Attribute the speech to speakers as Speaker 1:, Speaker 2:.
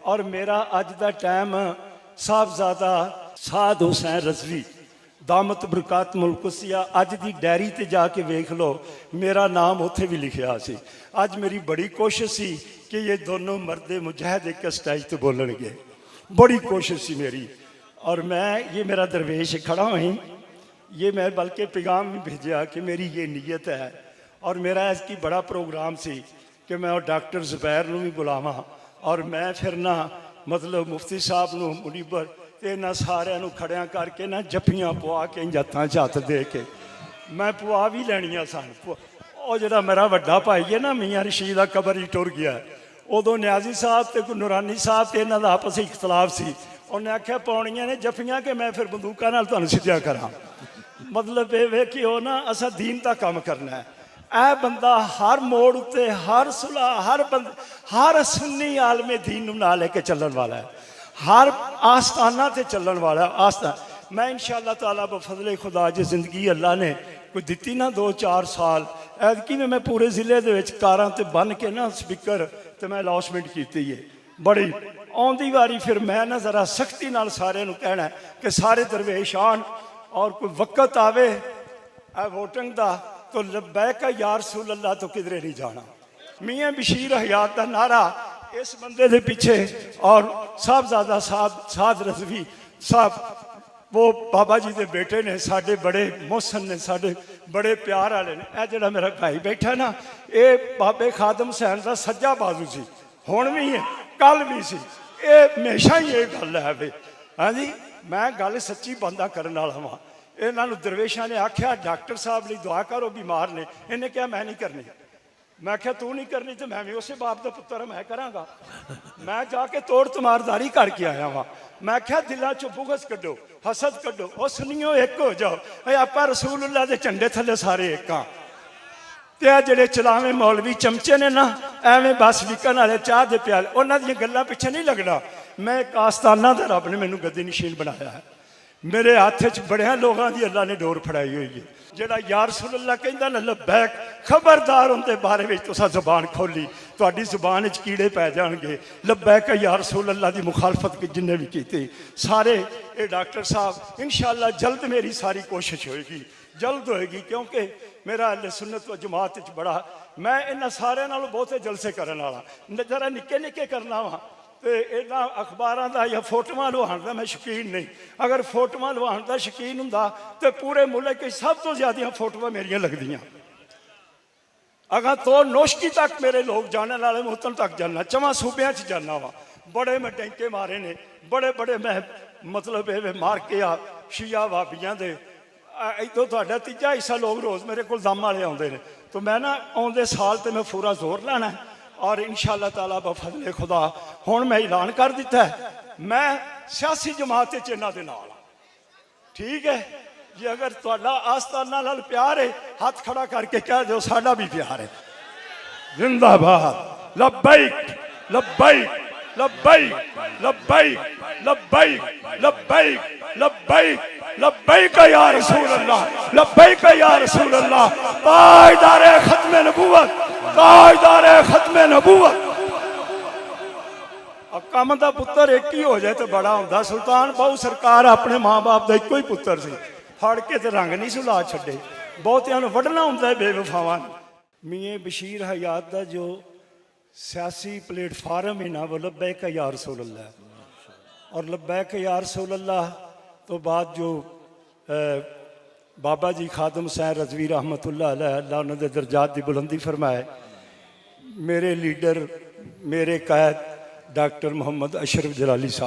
Speaker 1: और मेरा अज का टाइम साहबजादा साद हुसैन रजवी दामत बरकत मुल्कुसिया अज की डायरी ते जाके वेख लो, मेरा नाम उत्थे भी लिखिया सी। अज मेरी बड़ी कोशिश सी कि ये दोनों मर्दे मुजाहिद एक स्टेज पर बोलणगे, बड़ी कोशिश सी मेरी। और मैं ये मेरा दरवेश खड़ा हुई, ये मैं बल्कि पैगाम भी भेजा कि मेरी ये नीयत है। और मेरा इसकी बड़ा प्रोग्राम सी कि मैं और डॉक्टर जुबैर नूं भी बुलावा और मैं फिर ना मतलब मुफ्ती साहब नूं मुनीबर ते इन्हां सारिਆਂ ਨੂੰ खड़िया करके ना जफ्फियां पवा के हत्थां 'च हत्थ दे के मैं पवा भी लैनियां सन। ਉਹ ਜਿਹੜਾ मेरा ਵੱਡਾ भाई है ना मियाँ रशीद का कबर ही टुर गया, उदों न्याजी साहब तो नूरानी साहब तो इन्हों का आपस इख्तलाफ से उन्हें आख्या पाउणियां ने जफ्फियां कि मैं फिर बंदूकों नाल तुहानूं सिद्धिया करा। मतलब ये कि वो ना असा दीन का काम करना है। यह बंदा हर मोड़ उत्ते हर सुलह हर सुन्नी आलमे दीन नूं नाल लेके चलण वाला है, हर आस्थाना ते चलण वाला आस्था। मैं इंशाअल्लाह ताला बफजले खुदा जी जिंदगी अल्लाह ने कोई दिती ना 2-4 साल ऐतकी में मैं पूरे जिले दे विच कारां ते बन के ना स्पीकर ते मैं अनाउंसमेंट की है बड़ी आउंदी वारी। फिर मैं ना जरा सख्ती नाल सारे नूं कहना है कि सारे दरवेश आन और कोई वक्त आवे वोटिंग का तो लब्बैक या रसूल अल्लाह तो किधरे नहीं जाना। मियाँ बशीर हयात का नारा इस बंदे के पीछे और साहबजादा साद रजवी साहब वो बाबा जी के बेटे ने, साढ़े बड़े मोहसन ने, साढ़े बड़े प्यार वाले ने। यह जो मेरा भाई बैठा ना ये बाबे खादम हुसैन का सज्जा बाजू सी, हुण भी है कल भी सी, ये हमेशा ही ये गल है भी। हाँ जी मैं गल सच्ची बंदा करने वाला वहाँ। इन्होंने दरवेशा ने आख्या डॉक्टर साहब लिए दुआ करो बीमार ने, इन्हें क्या मैं नहीं करनी। मैं आख्या तू नहीं करनी तो मैं भी उस बाप का पुत्र मैं कराँगा। मैं जाके तोड़ तमारदारी करके आया वहाँ। मैं आख्या दिलों चो बुगस कड्डो, हसद कड्डो, और सुनियो एक हो जाओ। आप रसूलुल्लाह के झंडे थले सारे एक हाँ। तो जेडे चलावे मौलवी चमचे ने ना एवं बस विकन वाले चाह के प्याले उन्होंने गल्लां पिछे नहीं लगना। मैं एक आस्थाना का रब ने मैनू गद्दी नशीन बनाया है। मेरे हाथ च बड़िया लोगों की अल्लाह ने डोर फड़ाई हुई है। जोड़ा या रसूलुल्लाह कहंदा ना लब्बैक, खबरदार उनके बारे में तुसां जुबान खोली तुहाडी जुबान च कीड़े पै जाणगे। लब्बैक या रसूलुल्लाह की मुखालफत जिन्हें भी की सारे ये डॉक्टर साहब इंशाअल्लाह जल्द मेरी सारी कोशिश होएगी, जल्द होएगी। क्योंकि मेरा अहले सुन्नत व जमात च बड़ा मैं इन्हां सारिਆਂ नालों बहुते जलसे करने वाला, जरा निक्के निक्के करना वा तो इन्होंने अखबारों का या फोटोआं लुहाण का मैं शौकीन नहीं। अगर फोटोआं लुहाण का शौकीन हुंदा तो पूरे मुल्क की सब तो ज़्यादा फोटोआं मेरियां लगदियां। अगर तो नोशकी तक मेरे लोग जाने वाले मुहतन तक जाना, 4 सूबे जाना वा। बड़े मैं टैंके मारे ने, बड़े बड़े मैं मतलब ये मार के आ शिया वाबियां दे इतों तुहाडा तीजा हिस्सा लोग रोज़ मेरे को दम वाले आउंदे ने। तो मैं ना आउंदे साल तो मैं पूरा जोर लाना है और इंशाअल्लाह ताला बफजले खुदा हुण मैं ऐलान कर दिता है मैं सियासी जमात इन्हां दे नाल। ठीक है जी, अगर तुहाडा आस्ताना नाल प्यार है हाथ खड़ा करके कह दो साडा भी प्यार है। जिंदाबाद। लब्बैक लब्बैक लब्बैक लब्बैक लब्बैक लब्बैक लब्बैक लब्बैक या रसूल अल्लाह, लब्बैक या रसूल अल्लाह। ताजदारे खत्मे नबूवत, ताजदारे खत्मे नबूवत। कम का पुत्र एक ही हो जाए तो बड़ा होंदा। सुल्तान बहु सरकार अपने माँ बाप का एको ही पुत्र सी, फड़ के तो रंग नहीं सुला छे, बहुतियां नूं वढना हुंदा है बेवफावां। मियां बशीर हयात का जो सियासी प्लेटफार्म है ना वो लब्बैक या रसूल अल्लाह। और लब्बैक या रसूल अल्लाह तो बाद जो बाबा जी खादम हुसैन रजवी रहमतुल्लाह अलैह अल्लाह उन्होंने दर्जात की बुलंदी फरमाए। मेरे लीडर मेरे कैद डॉक्टर मोहम्मद अशरफ जलाली साहब